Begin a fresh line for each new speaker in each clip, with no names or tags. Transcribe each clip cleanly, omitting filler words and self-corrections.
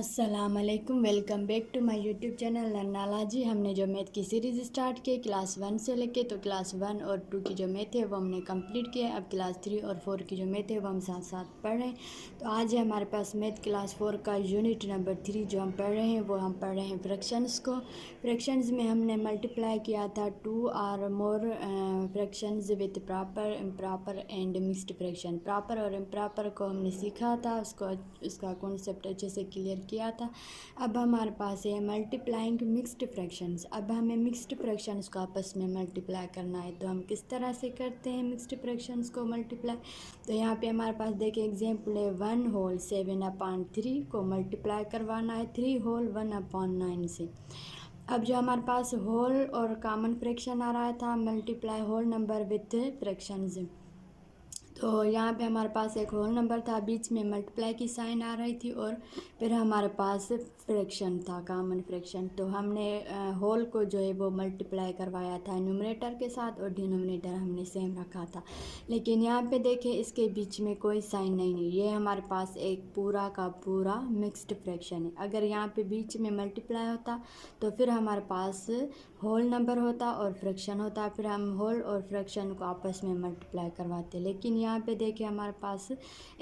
अस्सलाम वालेकुम, welcome back to my YouTube channel Learnology. हमने जो मैथ की सीरीज़ स्टार्ट की क्लास 1 से लेके तो क्लास 1 और 2 की जो मैथ है वो हमने कंप्लीट किया। अब क्लास 3 और 4 की जो मैथ है वो हम साथ साथ पढ़ रहे हैं। तो आज है हमारे पास मैथ क्लास 4 का यूनिट नंबर 3 जो हम पढ़ रहे हैं वो हम पढ़ रहे हैं फ्रैक्शंस को। फ्रैक्शंस में हमने मल्टीप्लाई किया था 2 और more fractions with proper, improper and mixed fraction. Proper और इम्प्रॉपर को हमने सीखा था, उसका कॉन्सेप्ट अच्छे से क्लियर किया था। अब हमारे पास है मल्टीप्लाइंग मिक्स्ड फ्रैक्शंस। अब हमें मिक्स्ड फ्रैक्शंस को आपस में मल्टीप्लाई करना है, तो हम किस तरह से करते हैं मिक्स्ड फ्रैक्शंस को मल्टीप्लाई। तो यहाँ पे हमारे पास देखिए एग्जाम्पल है 1 होल 7/3 को मल्टीप्लाई करवाना है 3 होल 1/9 से। अब जो हमारे पास होल और कॉमन फ्रैक्शन आ रहा था, multiply whole number with fractions. तो यहाँ पे हमारे पास एक होल नंबर था, बीच में मल्टीप्लाई की साइन आ रही थी और फिर हमारे पास फ्रैक्शन था, कॉमन फ्रैक्शन। तो हमने होल को जो है वो मल्टीप्लाई करवाया था न्यूमरेटर के साथ और डिनोमिनेटर हमने सेम रखा था। लेकिन यहाँ पे देखें इसके बीच में कोई साइन नहीं है, ये हमारे पास एक पूरा का पूरा मिक्स्ड फ्रैक्शन है। अगर यहाँ पे बीच में मल्टीप्लाई होता तो फिर हमारे पास होल नंबर होता और फ्रैक्शन होता, फिर हम होल और फ्रैक्शन को आपस में मल्टीप्लाई करवाते। लेकिन यहाँ पे देखिए हमारे पास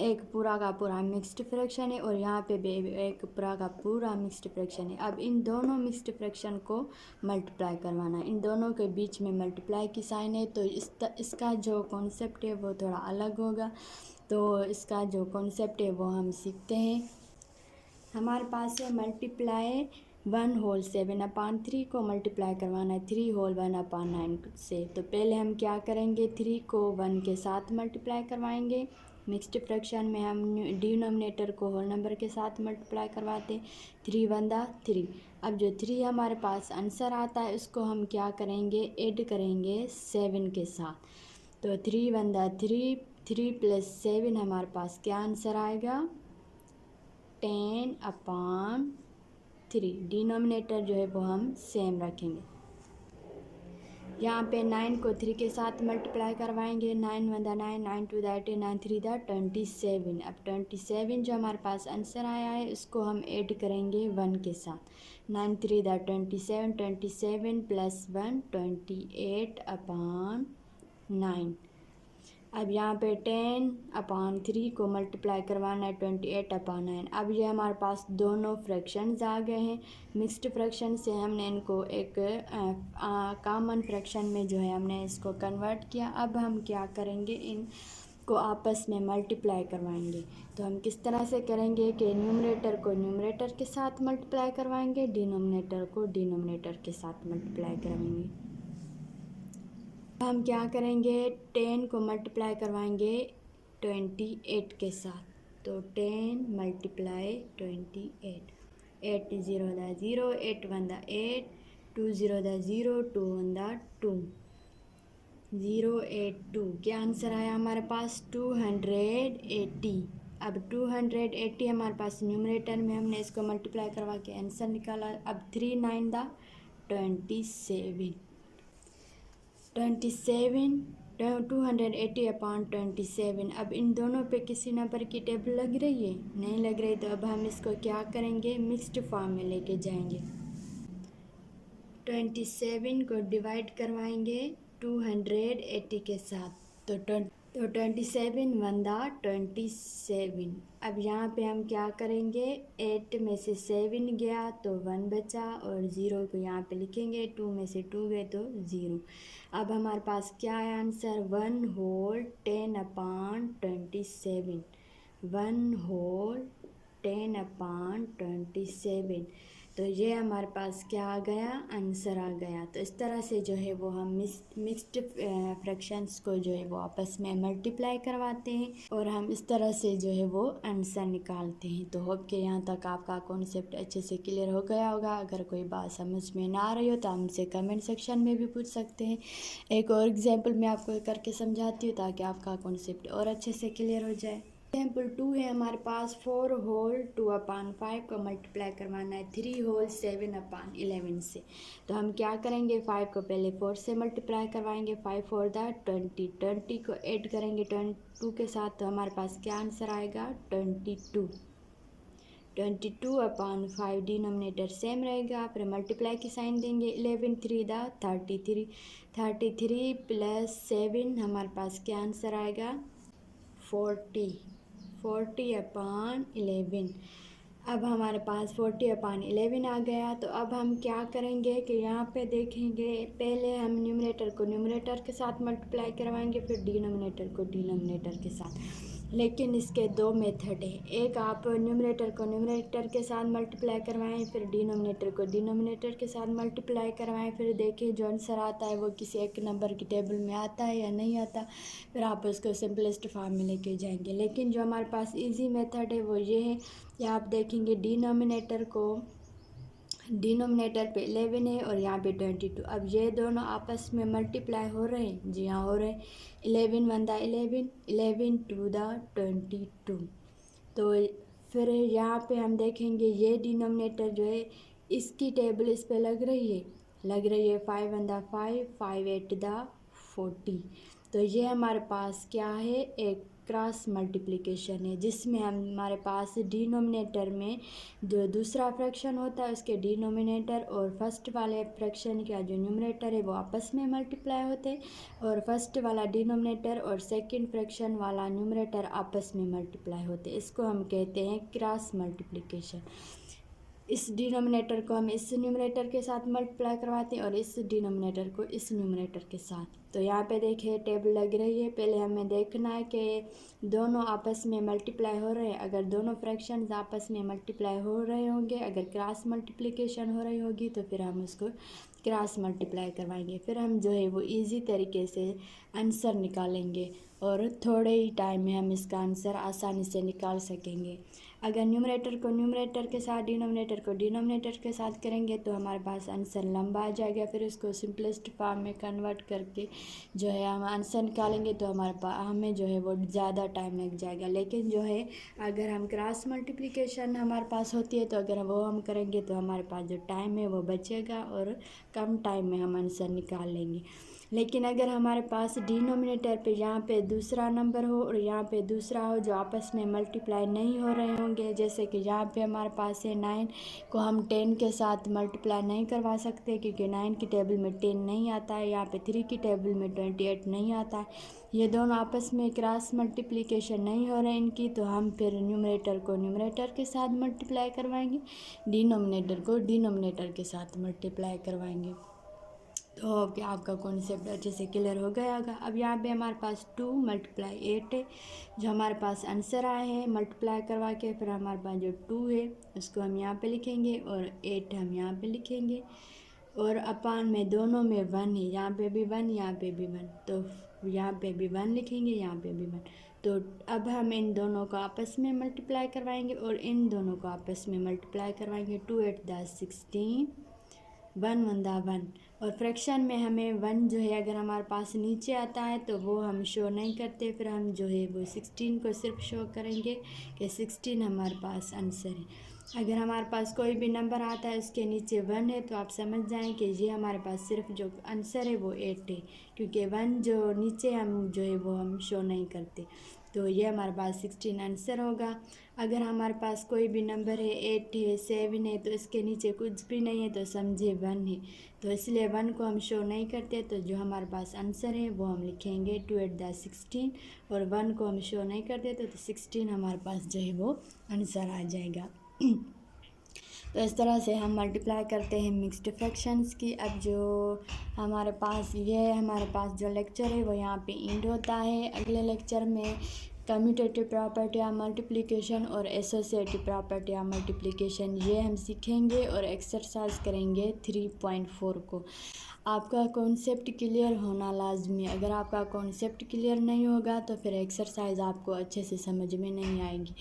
एक पूरा का पूरा मिक्स्ड फ्रैक्शन है और यहाँ पे भी एक पूरा का पूरा मिक्स्ड फ्रैक्शन है। अब इन दोनों मिक्स्ड फ्रैक्शन को मल्टीप्लाई करवाना है, इन दोनों के बीच में मल्टीप्लाई की साइन है, तो इसका जो कॉन्सेप्ट है वो थोड़ा अलग होगा। तो इसका जो कॉन्सेप्ट है वो हम सीखते हैं। हमारे पास है मल्टीप्लाई 1 होल 7/3 को मल्टीप्लाई करवाना है 3 होल 1/9 से। तो पहले हम क्या करेंगे, 3 को 1 के साथ मल्टीप्लाई करवाएंगे। मिक्स्ड फ्रैक्शन में हम डिनोमिनेटर को होल नंबर के साथ मल्टीप्लाई करवाते, 3 1 3। अब जो 3 हमारे पास आंसर आता है उसको हम क्या करेंगे, ऐड करेंगे 7 के साथ। तो 3 1 3, 3 + 7 हमारे पास क्या आंसर आएगा, 10/3। डिनोमिनेटर जो है वो हम सेम रखेंगे। यहाँ पे 9 को 3 के साथ मल्टीप्लाई करवाएंगे, 9 1 9, 9 2 18, 9 3 27। अब 27 जो हमारे पास आंसर आया है उसको हम ऐड करेंगे 1 के साथ, 9 3 27, 27 + 1 28/9। अब यहाँ पे 10/3 को मल्टीप्लाई करवाना है 28/9। अब ये हमारे पास दोनों फ्रैक्शंस आ गए हैं। मिक्स्ड फ्रैक्शन से हमने इनको एक कॉमन फ्रैक्शन में जो है हमने इसको कन्वर्ट किया। अब हम क्या करेंगे, इनको आपस में मल्टीप्लाई करवाएंगे। तो हम किस तरह से करेंगे कि न्यूमरेटर को न्यूमरेटर के साथ मल्टीप्लाई करवाएंगे, डिनोमिनेटर को डिनोमिनेटर के साथ मल्टीप्लाई करवाएंगे। हम क्या करेंगे, 10 को मल्टीप्लाई करवाएंगे 28 के साथ। तो 10 × 28, 8 0 0, 8 1 8, 2 0 0, 2 1 2, 0 8 2। क्या आंसर आया हमारे पास, 280। अब 280 हमारे पास न्यूमरेटर में हमने इसको मल्टीप्लाई करवा के आंसर निकाला। अब 3 9 27, 280/27। अब इन दोनों पे किसी नंबर की टेबल लग रही है, नहीं लग रही। तो अब हम इसको क्या करेंगे, मिक्स्ड फॉर्म में लेके जाएंगे। 27 को डिवाइड करवाएंगे 280 के साथ। तो 27 1 27। अब यहाँ पे हम क्या करेंगे, 8 में से 7 गया तो 1 बचा और 0 को यहाँ पे लिखेंगे, 2 में से 2 गए तो 0। अब हमारे पास क्या है आंसर, 1 होल 10/27, 1 होल 10/27। तो ये हमारे पास क्या आ गया, आंसर आ गया। तो इस तरह से जो है वो हम मिक्स्ड फ्रैक्शंस को जो है वो आपस में मल्टीप्लाई करवाते हैं और हम इस तरह से जो है वो आंसर निकालते हैं। तो होप कि यहाँ तक आपका कॉन्सेप्ट अच्छे से क्लियर हो गया होगा। अगर कोई बात समझ में ना आ रही हो तो हमसे कमेंट सेक्शन में भी पूछ सकते हैं। एक और एग्जाम्पल मैं आपको करके समझाती हूँ ताकि आपका कॉन्सेप्ट और अच्छे से क्लियर हो जाए। एग्जाम्पल 2 है हमारे पास, 4 होल 2/5 को मल्टीप्लाई करवाना है 3 होल 7/11 से। तो हम क्या करेंगे, 5 को पहले 4 से मल्टीप्लाई करवाएंगे, 5 4 20, 20 को ऐड करेंगे 22 के साथ। तो हमारे पास क्या आंसर आएगा, 22। 22/5 डिनोमिनेटर सेम रहेगा। फिर मल्टीप्लाई की साइन देंगे। 11 3 दा 33, 33 + 7 हमारे पास क्या आंसर आएगा 40, 40/11। अब हमारे पास 40/11 आ गया। तो अब हम क्या करेंगे कि यहाँ पे देखेंगे, पहले हम न्यूमरेटर को न्यूमरेटर के साथ मल्टीप्लाई करवाएंगे, फिर डिनोमिनेटर को डिनोमिनेटर के साथ। लेकिन इसके दो मेथड है। एक आप न्यूमरेटर को न्यूमरेटर के साथ मल्टीप्लाई करवाएं, फिर डिनोमिनेटर को डिनोमिनेटर के साथ मल्टीप्लाई करवाएं, फिर देखिए जो आंसर आता है वो किसी एक नंबर की टेबल में आता है या नहीं आता, फिर आप उसको सिंपलेस्ट फॉर्म में लेके जाएंगे। लेकिन जो हमारे पास इजी मेथड है वो ये है कि आप देखेंगे डिनोमिनेटर पे 11 है और यहाँ पे 22। अब ये दोनों आपस में मल्टीप्लाई हो रहे हैं, जी हाँ हो रहे हैं। 11 1 दा 11, 11 2 दा 22। तो फिर यहाँ पे हम देखेंगे ये डिनोमिनेटर जो है इसकी टेबल इस पे लग रही है 5 1 दा 5, 5 8 दा 40। तो ये हमारे पास क्या है, एक क्रॉस मल्टीप्लिकेशन है, जिसमें हमारे पास डिनोमिनेटर में जो दूसरा फ्रैक्शन होता है उसके डिनोमिनेटर और फर्स्ट वाले फ्रैक्शन का जो न्यूमरेटर है वो आपस में मल्टीप्लाई होते हैं, और फर्स्ट वाला डिनोमिनेटर और सेकंड फ्रैक्शन वाला न्यूमरेटर आपस में मल्टीप्लाई होते हैं। इसको हम कहते हैं क्रॉस मल्टीप्लिकेशन। इस डिनोमिनेटर को हम इस न्यूमरेटर के साथ मल्टीप्लाई करवाते हैं और इस डिनोमिनेटर को इस न्यूमरेटर के साथ। तो यहाँ पे देखिए टेबल लग रही है। पहले हमें देखना है कि दोनों आपस में मल्टीप्लाई हो रहे हैं। अगर दोनों फ्रैक्शंस आपस में मल्टीप्लाई हो रहे होंगे, अगर क्रॉस मल्टीप्लिकेशन हो रही होगी, तो फिर हम उसको क्रॉस मल्टीप्लाई करवाएंगे। फिर हम जो है वो इजी तरीके से आंसर निकालेंगे और थोड़े ही टाइम में हम इसका आंसर आसानी से निकाल सकेंगे। अगर न्यूमरेटर को न्यूमरेटर के साथ डिनोमिनेटर को डिनोमिनेटर के साथ करेंगे तो हमारे पास आंसर लंबा आ जाएगा। फिर उसको सिंपलेस्ट फॉर्म में कन्वर्ट करके जो है हम आंसर निकालेंगे तो हमें जो है वो ज़्यादा टाइम लग जाएगा। लेकिन जो है अगर हम क्रॉस मल्टीप्लिकेशन हमारे पास होती है तो अगर वो हम करेंगे तो हमारे पास जो टाइम है वो बचेगा और कम टाइम में हम आंसर निकाल लेंगे। लेकिन अगर हमारे पास डिनोमिनेटर पे यहाँ पे दूसरा नंबर हो और यहाँ पे दूसरा हो जो आपस में मल्टीप्लाई नहीं हो रहे होंगे, जैसे कि यहाँ पे हमारे पास है 9 को हम 10 के साथ मल्टीप्लाई नहीं करवा सकते क्योंकि 9 की टेबल में 10 नहीं आता है, यहाँ पे 3 की टेबल में 28 नहीं आता है। ये दोनों आपस में क्रॉस मल्टीप्लिकेशन नहीं हो रहे इनकी, तो हम फिर न्यूमरेटर को न्यूमरेटर के साथ मल्टीप्लाई करवाएंगे, डिनोमिनेटर को डिनोमिनेटर के साथ मल्टीप्लाई करवाएंगे। तो क्या आपका कॉन्सेप्ट अच्छे से क्लियर हो गया होगा। अब यहाँ पे हमारे पास 2 × 8 है जो हमारे पास आंसर आए हैं मल्टीप्लाई करवा के। फिर हमारे पास जो 2 है उसको हम यहाँ पे लिखेंगे और 8 हम यहाँ पे लिखेंगे, और अपान में दोनों में 1 है, यहाँ पे भी 1 यहाँ पे भी 1, तो यहाँ पे भी 1 लिखेंगे, यहाँ पे भी 1। तो अब हम इन दोनों को आपस में मल्टीप्लाई करवाएंगे और इन दोनों को आपस में मल्टीप्लाई करवाएंगे। 2 8 दा 16, 1 1 दा 1। और फ्रैक्शन में हमें 1 जो है अगर हमारे पास नीचे आता है तो वो हम शो नहीं करते, फिर हम जो है वो 16 को सिर्फ शो करेंगे कि 16 हमारे पास आंसर है। अगर हमारे पास कोई भी नंबर आता है उसके नीचे 1 है तो आप समझ जाएं कि ये हमारे पास सिर्फ जो आंसर है वो 8 है, क्योंकि 1 जो नीचे हम जो है वो हम शो नहीं करते। तो ये हमारे पास 16 आंसर होगा। अगर हमारे पास कोई भी नंबर है 8 है 7 है तो इसके नीचे कुछ भी नहीं है तो समझे 1 है, तो इसलिए 1 को हम शो नहीं करते। तो जो हमारे पास आंसर है वो हम लिखेंगे 2 8 दा 16, और 1 को हम शो नहीं करते तो 16 हमारे पास जो है वो आंसर आ जाएगा। तो इस तरह से हम मल्टीप्लाई करते हैं मिक्स्ड फ्रैक्शंस की। अब जो हमारे पास जो लेक्चर है वो यहाँ पे एंड होता है। अगले लेक्चर में कम्यूटेटिव प्रॉपर्टी या मल्टीप्लिकेशन और एसोसिएटिव प्रॉपर्टी या मल्टीप्लिकेशन ये हम सीखेंगे और एक्सरसाइज करेंगे 3.4 को। आपका कॉन्सेप्ट क्लियर होना लाजमी है। अगर आपका कॉन्सेप्ट क्लियर नहीं होगा तो फिर एक्सरसाइज आपको अच्छे से समझ में नहीं आएगी।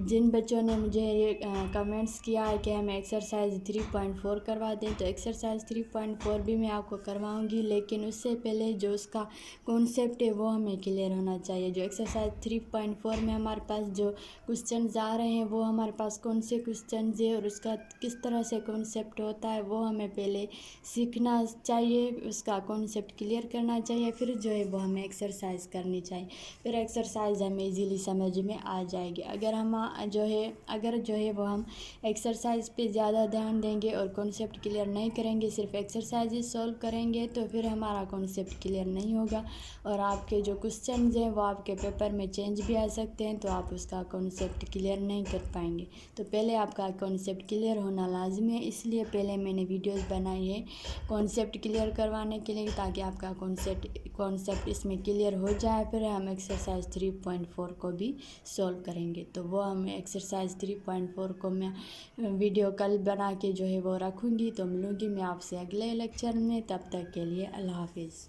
जिन बच्चों ने मुझे ये कमेंट्स किया है कि हमें एक्सरसाइज 3.4 करवा दें, तो एक्सरसाइज 3.4 भी मैं आपको करवाऊंगी, लेकिन उससे पहले जो उसका कॉन्सेप्ट है वो हमें क्लियर होना चाहिए। जो एक्सरसाइज 3.4 में हमारे पास जो क्वेश्चन आ रहे हैं वो हमारे पास कौन से क्वेश्चन है और उसका किस तरह से कॉन्सेप्ट होता है वो हमें पहले सीखना चाहिए, उसका कॉन्सेप्ट क्लियर करना चाहिए, फिर जो है वो हमें एक्सरसाइज करनी चाहिए। फिर एक्सरसाइज हमें इजीली समझ में आ जाएगी। अगर जो है वो हम एक्सरसाइज पे ज़्यादा ध्यान देंगे और कॉन्सेप्ट क्लियर नहीं करेंगे, सिर्फ एक्सरसाइजेज सॉल्व करेंगे, तो फिर हमारा कॉन्सेप्ट क्लियर नहीं होगा और आपके जो क्वेश्चन हैं वो आपके पेपर में चेंज भी आ सकते हैं, तो आप उसका कॉन्सेप्ट क्लियर नहीं कर पाएंगे। तो पहले आपका कॉन्सेप्ट क्लियर होना लाजमी है, इसलिए पहले मैंने वीडियोस बनाई है कॉन्सेप्ट क्लियर करवाने के लिए, ताकि आपका कॉन्सेप्ट इसमें क्लियर हो जाए। फिर हम एक्सरसाइज 3.4 को भी सॉल्व करेंगे। तो वो हम एक्सरसाइज 3.4 को मैं वीडियो कल बना के जो है वो रखूँगी। तो मिलूँगी मैं आपसे अगले लेक्चर में, तब तक के लिए अल्लाह हाफिज़।